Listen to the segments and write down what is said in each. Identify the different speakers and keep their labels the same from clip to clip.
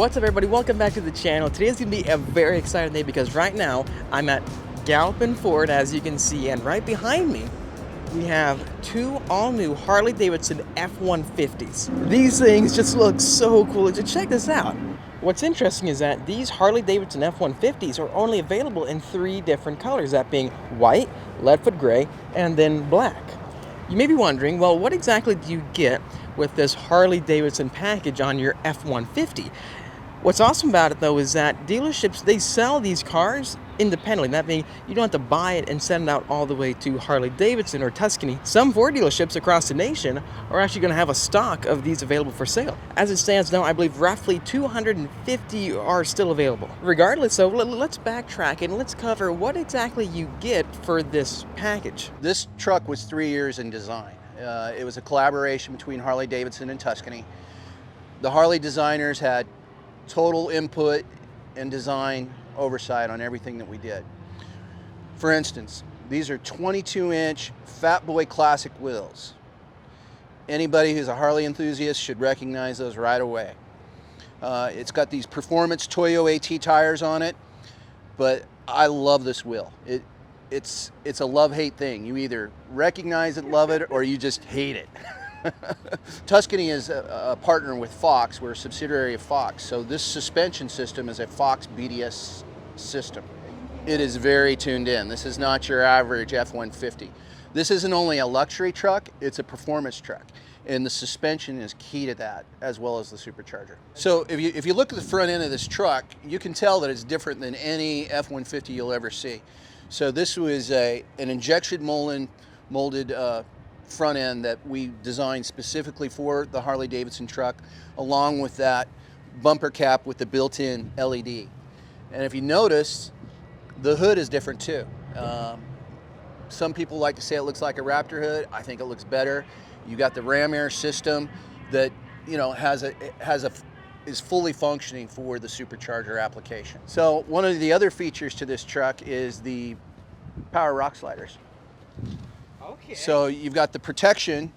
Speaker 1: What's up, everybody? Welcome back to the channel. Today is going to be a very exciting day because right now I'm at Galpin Ford, as you can see, and right behind me we have two all-new Harley-Davidson F-150s. These things just look so cool. Just check this out. What's interesting is that these Harley-Davidson F-150s are only available in 3 different colors, that being white, leadfoot gray, and then black. You may be wondering, well, what exactly do you get with this Harley-Davidson package on your F-150? What's awesome about it, though, is that dealerships, they sell these cars independently. That means you don't have to buy it and send it out all the way to Harley-Davidson or Tuscany. Some Ford dealerships across the nation are actually going to have a stock of these available for sale. As it stands now, I believe roughly 250 are still available. Regardless, though, let's backtrack and let's cover what exactly you get for this package.
Speaker 2: This truck was 3 years in design. It was a collaboration between Harley-Davidson and Tuscany. The Harley designers had total input and design oversight on everything that we did. For instance, these are 22-inch Fat Boy Classic wheels. Anybody who's a Harley enthusiast should recognize those right away. It's got these performance Toyo AT tires on it, but I love this wheel. It's a love-hate thing. You either recognize it, love it, or you just hate it. Tuscany is a partner with Fox. We're a subsidiary of Fox. So this suspension system is a Fox BDS system. It is very tuned in. This is not your average F-150. This isn't only a luxury truck, it's a performance truck. And the suspension is key to that, as well as the supercharger. So if you look at the front end of this truck, you can tell that it's different than any F-150 you'll ever see. So this was an injection molded front end that we designed specifically for the Harley-Davidson truck, along with that bumper cap with the built-in LED. And if you notice, the hood is different too. Some people like to say it looks like a Raptor hood. I think it looks better. You got the ram air system that is fully functioning for the supercharger application. So one of the other features to this truck is the power rock sliders.
Speaker 1: Okay.
Speaker 2: So you've got the protection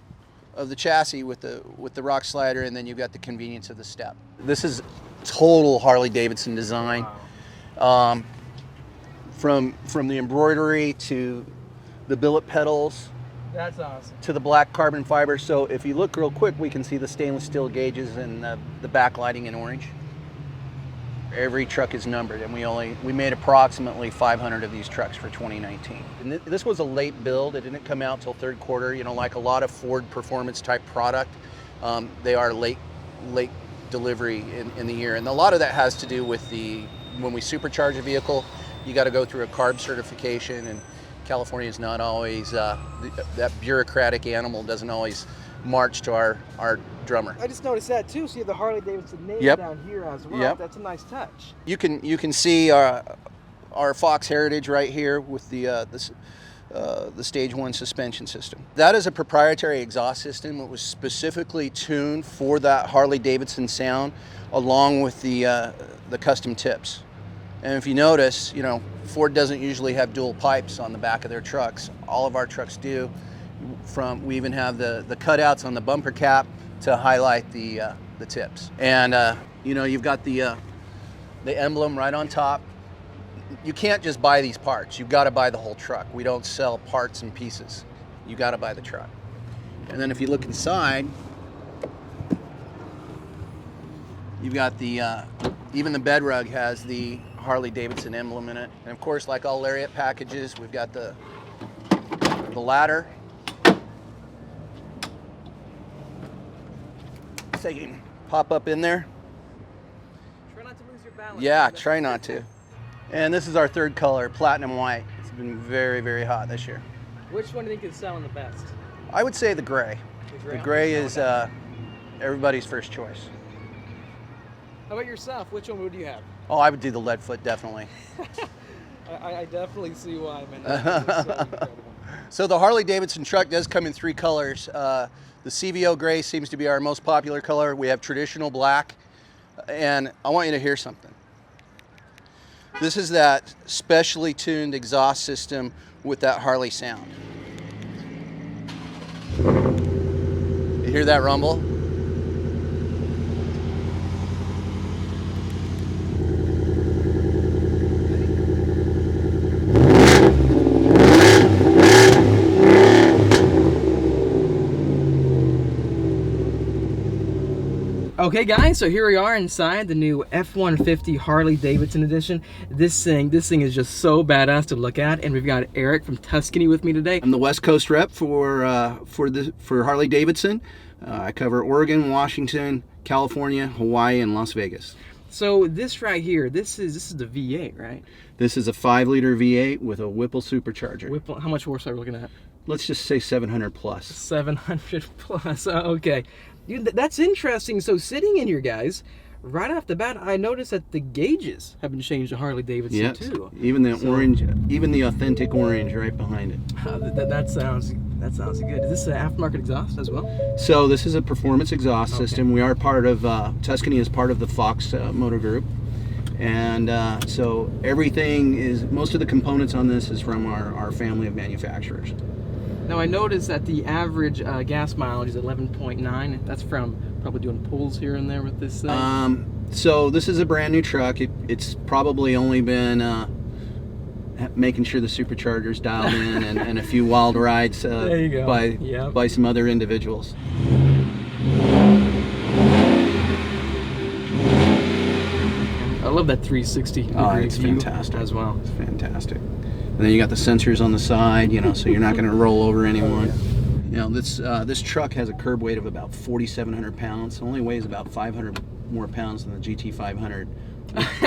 Speaker 2: of the chassis with the rock slider, and then you've got the convenience of the step. This is total Harley-Davidson design.
Speaker 1: Wow.
Speaker 2: From the embroidery to the billet pedals.
Speaker 1: That's awesome.
Speaker 2: To the black carbon fiber. So if you look real quick, we can see the stainless steel gauges and the backlighting in orange. Every truck is numbered, and we made approximately 500 of these trucks for 2019. And this was a late build. It didn't come out till third quarter. You know, like a lot of Ford performance type product, they are late delivery in the year. And a lot of that has to do with when we supercharge a vehicle, you got to go through a CARB certification, and California is not always, that bureaucratic animal doesn't always march to our drummer.
Speaker 1: I just noticed that too. So you have the Harley-Davidson name down here as well.
Speaker 2: Yep.
Speaker 1: That's a nice touch.
Speaker 2: You can see our Fox heritage right here with the Stage 1 suspension system. That is a proprietary exhaust system. It was specifically tuned for that Harley-Davidson sound, along with the custom tips. And if you notice, you know, Ford doesn't usually have dual pipes on the back of their trucks. All of our trucks do. We even have the cutouts on the bumper cap to highlight the tips. And you know, you've got the emblem right on top. You can't just buy these parts. You've got to buy the whole truck. We don't sell parts and pieces. You got to buy the truck. And then if you look inside, you've got even the bed rug has the Harley-Davidson emblem in it. And of course, like all Lariat packages, we've got the ladder. So you can pop up in there.
Speaker 1: Try not to lose your balance.
Speaker 2: Yeah, try not to. And this is our third color, platinum white. It's been very, very hot this year.
Speaker 1: Which one do you think is selling the best?
Speaker 2: I would say the gray. The gray is everybody's first choice.
Speaker 1: How about yourself? Which one would you have?
Speaker 2: Oh, I would do the Leadfoot, definitely.
Speaker 1: I definitely see why, man.
Speaker 2: So the Harley-Davidson truck does come in 3 colors. The CVO gray seems to be our most popular color. We have traditional black, and I want you to hear something. This is that specially tuned exhaust system with that Harley sound. You hear that rumble?
Speaker 1: Okay guys, so here we are inside the new F-150 Harley Davidson edition. This thing is just so badass to look at, and we've got Eric from Tuscany with me today.
Speaker 2: I'm the West Coast rep for Harley Davidson. I cover Oregon, Washington, California, Hawaii, and Las Vegas.
Speaker 1: So this right here, this is the V8, right?
Speaker 2: This is a 5-liter V8 with a Whipple supercharger.
Speaker 1: Whipple, how much horsepower are we looking at?
Speaker 2: Let's just say 700 plus.
Speaker 1: 700 plus. Okay. That's interesting. So sitting in here, guys, right off the bat, I noticed that the gauges have been changed to Harley Davidson too.
Speaker 2: Even the orange, even the authentic orange right behind it.
Speaker 1: That sounds good. Is this an aftermarket exhaust as well?
Speaker 2: So this is a performance exhaust system. We are part of Tuscany is part of the Fox Motor Group, and so everything is, most of the components on this is from our family of manufacturers.
Speaker 1: Now I noticed that the average gas mileage is 11.9. That's from probably doing pulls here and there with this thing.
Speaker 2: So this is a brand new truck. It's probably only been making sure the supercharger's dialed in and a few wild rides by some other individuals.
Speaker 1: I love that 360 degree
Speaker 2: it's
Speaker 1: view
Speaker 2: fantastic
Speaker 1: as well.
Speaker 2: It's fantastic. And then you got the sensors on the side, so you're not going to roll over anyone. This truck has a curb weight of about 4,700 pounds. It only weighs about 500 more pounds than the GT500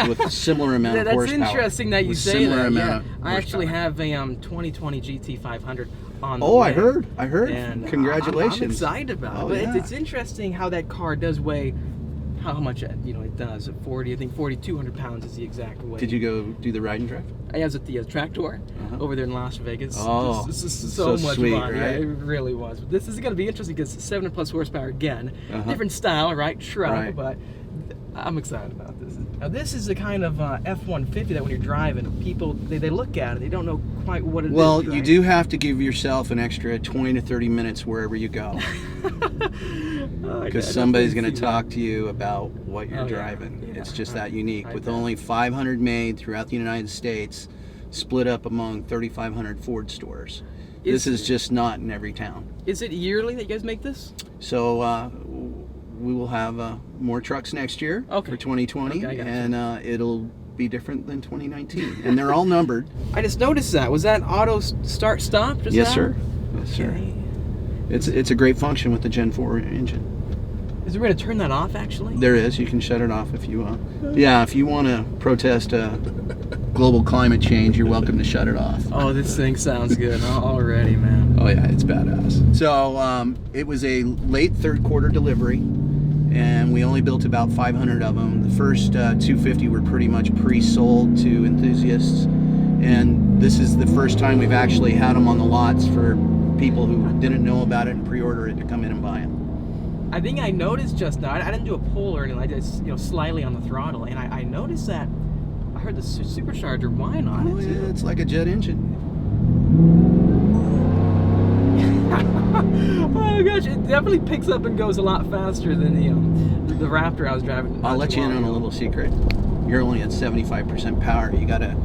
Speaker 2: with a similar amount of horsepower.
Speaker 1: That's interesting that you say that. I actually
Speaker 2: have
Speaker 1: a 2020 GT500 on the
Speaker 2: way.
Speaker 1: I
Speaker 2: heard.
Speaker 1: And
Speaker 2: congratulations.
Speaker 1: I'm excited about it. But it's interesting how that car does weigh. How much it does. 4,200 pounds is the exact weight.
Speaker 2: Did you go do the ride and drive?
Speaker 1: I was at the Tractor over there in Las Vegas.
Speaker 2: Oh,
Speaker 1: this is so much
Speaker 2: sweet,
Speaker 1: fun.
Speaker 2: Right?
Speaker 1: Yeah, it really was. But this is going to be interesting because 700 plus horsepower again. Different style, right? Truck, but I'm excited about this. Now this is the kind of F-150 that when you're driving, people they look at it, they don't know quite what it is.
Speaker 2: Well,
Speaker 1: right?
Speaker 2: you do have to give yourself an extra 20 to 30 minutes wherever you go. Because somebody's going to talk to you about what you're driving. Yeah. It's just that unique. With only 500 made throughout the United States, split up among 3,500 Ford stores. This is just not in every town.
Speaker 1: Is it yearly that you guys make this?
Speaker 2: So we will have more trucks next year for 2020, and it'll be different than 2019. And they're all numbered.
Speaker 1: I just noticed that. Was that auto start stop just
Speaker 2: Yes,
Speaker 1: now?
Speaker 2: sir. Yes, sir. It's a great function with the Gen 4 engine.
Speaker 1: Is there a way to turn that off, actually?
Speaker 2: There is. You can shut it off if you want. Yeah, if you want to protest global climate change, you're welcome to shut it off.
Speaker 1: Oh, this thing sounds good already, man.
Speaker 2: Oh, yeah, it's badass. So it was a late third quarter delivery, and we only built about 500 of them. The first 250 were pretty much pre-sold to enthusiasts, and this is the first time we've actually had them on the lots for people who didn't know about it and pre-order it to come in and buy them.
Speaker 1: I think I noticed just now, I didn't do a pull or anything, I just slightly on the throttle, and I noticed that I heard the supercharger whine on it too.
Speaker 2: Yeah, it's like a jet engine.
Speaker 1: Oh gosh, it definitely picks up and goes a lot faster than the Raptor I was driving.
Speaker 2: I'll let you in on a little secret. You're only at 75% power. You gotta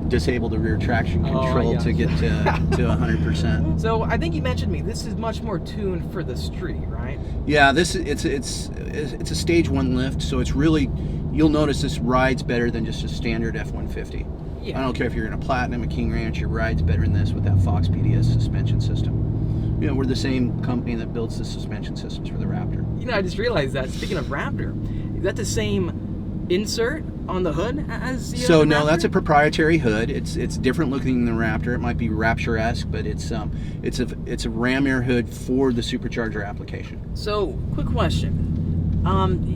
Speaker 2: disable the rear traction control to get to 100%.
Speaker 1: So I think you mentioned me. This is much more tuned for the street, right?
Speaker 2: Yeah, it's a stage 1 lift, so it's really, you'll notice this rides better than just a standard F-150. Yeah. I don't care if you're in a Platinum, a King Ranch, it rides better than this with that Fox PDS suspension system. We're the same company that builds the suspension systems for the Raptor.
Speaker 1: I just realized that. Speaking of Raptor, is that the same insert on the hood as the
Speaker 2: So no,
Speaker 1: Raptor?
Speaker 2: that's a proprietary hood. It's different looking than the Raptor. It might be Rapture-esque, but it's a ram air hood for the supercharger application.
Speaker 1: So, quick question.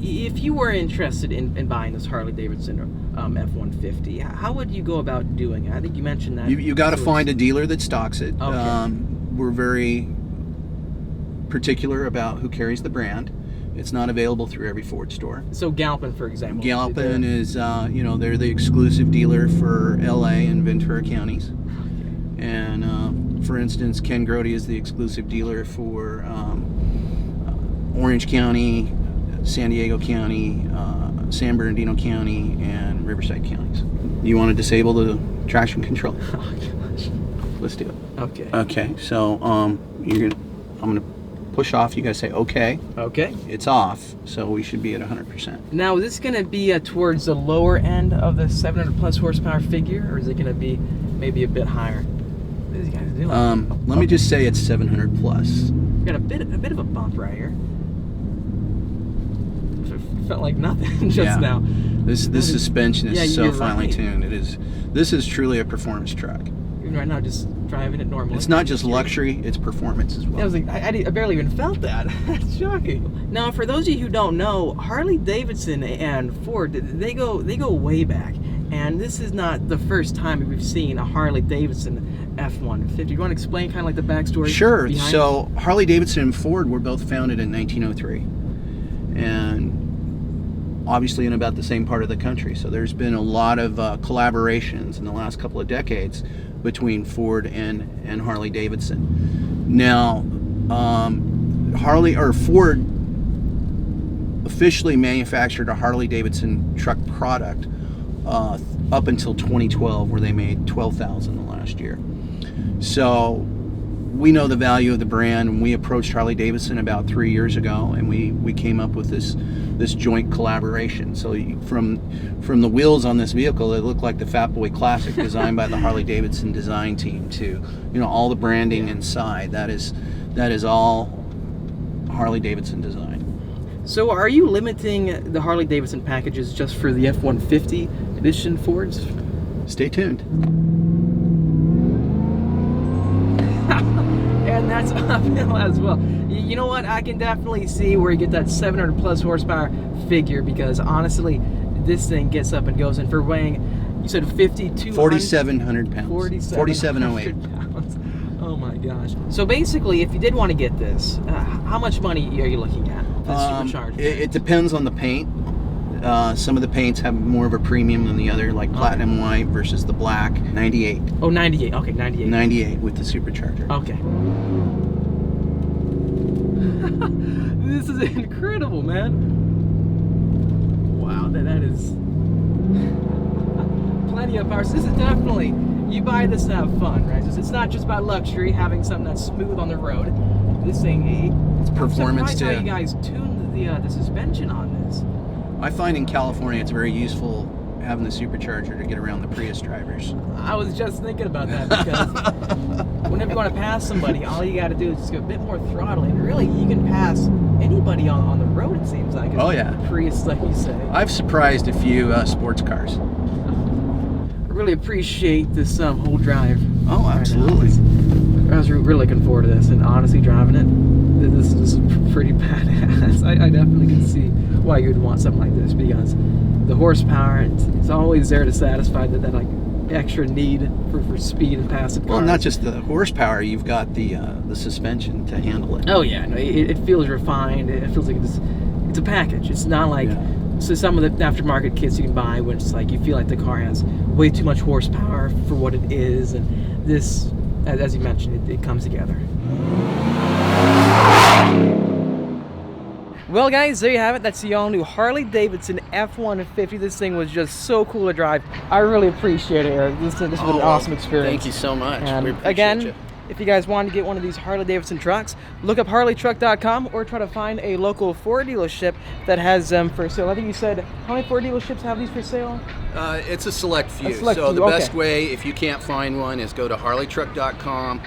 Speaker 1: If you were interested in buying this Harley Davidson F-150, how would you go about doing it? I think you mentioned that.
Speaker 2: You got to find a dealer that stocks it.
Speaker 1: Okay.
Speaker 2: We're very particular about who carries the brand. It's not available through every Ford store.
Speaker 1: So Galpin, for example.
Speaker 2: Galpin is, they're the exclusive dealer for LA and Ventura counties. And for instance, Ken Grody is the exclusive dealer for Orange County, San Diego County, San Bernardino County, and Riverside counties. You want to disable the traction control?
Speaker 1: Oh gosh.
Speaker 2: Let's do it.
Speaker 1: Okay.
Speaker 2: Okay. So I'm gonna push off, you guys say, okay,
Speaker 1: Okay.
Speaker 2: it's off. So we should be at 100%.
Speaker 1: Now, is this going to be towards the lower end of the 700 plus horsepower figure, or is it going to be maybe a bit higher? What are these guys doing?
Speaker 2: Let me just say it's 700 plus.
Speaker 1: Got a bit of a bump right here. Felt like nothing just now.
Speaker 2: This suspension is so
Speaker 1: you're
Speaker 2: finely
Speaker 1: right.
Speaker 2: tuned. This is truly a performance truck.
Speaker 1: Even right now, just driving it normally.
Speaker 2: It's not just luxury, it's performance as well.
Speaker 1: I was like, I barely even felt that. That's shocking. Now, for those of you who don't know, Harley Davidson and Ford, they go way back, and this is not the first time we've seen a Harley Davidson F-150. You want to explain kind of like the backstory?
Speaker 2: Sure.
Speaker 1: behind
Speaker 2: So Harley Davidson and Ford were both founded in 1903, and obviously in about the same part of the country. So there's been a lot of collaborations in the last couple of decades between Ford and Harley Davidson. Now, Ford officially manufactured a Harley Davidson truck product up until 2012, where they made 12,000 the last year. So we know the value of the brand, and we approached Harley Davidson about 3 years ago, and we came up with this joint collaboration. So from the wheels on this vehicle, they look like the Fat Boy Classic designed by the Harley Davidson design team, to all the branding inside. That is all Harley Davidson design.
Speaker 1: So are you limiting the Harley Davidson packages just for the F-150 edition Fords?
Speaker 2: Stay tuned.
Speaker 1: And that's uphill as well. You know what? I can definitely see where you get that 700 plus horsepower figure, because honestly, this thing gets up and goes. And for weighing, you said
Speaker 2: 4,700 pounds.
Speaker 1: 4,708 pounds. Oh my gosh. So basically, if you did want to get this, how much money are you looking at? Supercharged.
Speaker 2: It depends on the paint. Some of the paints have more of a premium than the other, like platinum white versus the black. 98.
Speaker 1: Oh, 98. Okay, 98.
Speaker 2: 98 with the supercharger.
Speaker 1: Okay. This is incredible, man. Wow, that is plenty of power. So this is definitely, you buy this to have fun, right? It's not just about luxury, having something that's smooth on the road. This thing,
Speaker 2: it's performance
Speaker 1: I'm
Speaker 2: too.
Speaker 1: surprised how you guys tuned the suspension on this.
Speaker 2: I find in California it's very useful having the supercharger to get around the Prius drivers.
Speaker 1: I was just thinking about that, because whenever you want to pass somebody, all you got to do is just go a bit more throttle, and really you can pass anybody on the road, it seems like.
Speaker 2: Oh yeah.
Speaker 1: Prius, like you say.
Speaker 2: I've surprised a few sports cars.
Speaker 1: I really appreciate this whole drive.
Speaker 2: Oh, absolutely.
Speaker 1: I was really looking forward to this, and honestly, driving it, this is pretty badass. I definitely can see why you would want something like this, because the horsepower, it's always there to satisfy that like extra need for speed and passive cars.
Speaker 2: Well, not just the horsepower, you've got the suspension to handle it.
Speaker 1: Oh yeah, no, it feels refined. It feels like it's a package. It's not like so some of the aftermarket kits you can buy when it's like you feel like the car has way too much horsepower for what it is, and this, as you mentioned, it comes together. Well guys, there you have it. That's the all-new Harley Davidson F-150. This thing was just so cool to drive. I really appreciate it, Eric. This was an awesome experience.
Speaker 2: Thank you so much.
Speaker 1: And
Speaker 2: we appreciate
Speaker 1: again,
Speaker 2: you.
Speaker 1: if you guys want to get one of these Harley Davidson trucks, look up harleytruck.com or try to find a local Ford dealership that has them for sale. I think you said, how many Ford dealerships have these for sale?
Speaker 2: It's a select few.
Speaker 1: The
Speaker 2: few, best way, if you can't find one, is go to harleytruck.com,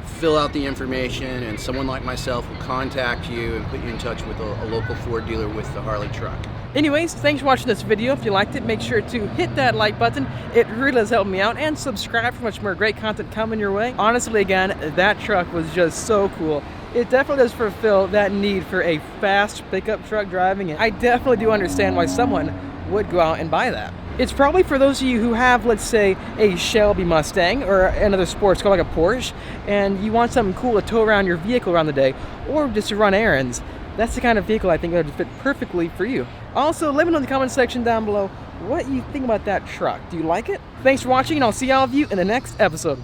Speaker 2: fill out the information, and someone like myself will contact you and put you in touch with a local Ford dealer with the Harley truck.
Speaker 1: Anyways, thanks for watching this video. If you liked it, make sure to hit that like button. It really does help me out. And subscribe for much more great content coming your way. Honestly, again, that truck was just so cool. It definitely does fulfill that need for a fast pickup truck driving. And I definitely do understand why someone would go out and buy that. It's probably for those of you who have, let's say, a Shelby Mustang or another sports car like a Porsche, and you want something cool to tow around your vehicle around the day, or just to run errands. That's the kind of vehicle I think that would fit perfectly for you. Also, let me know in the comment section down below what you think about that truck. Do you like it? Thanks for watching, and I'll see all of you in the next episode.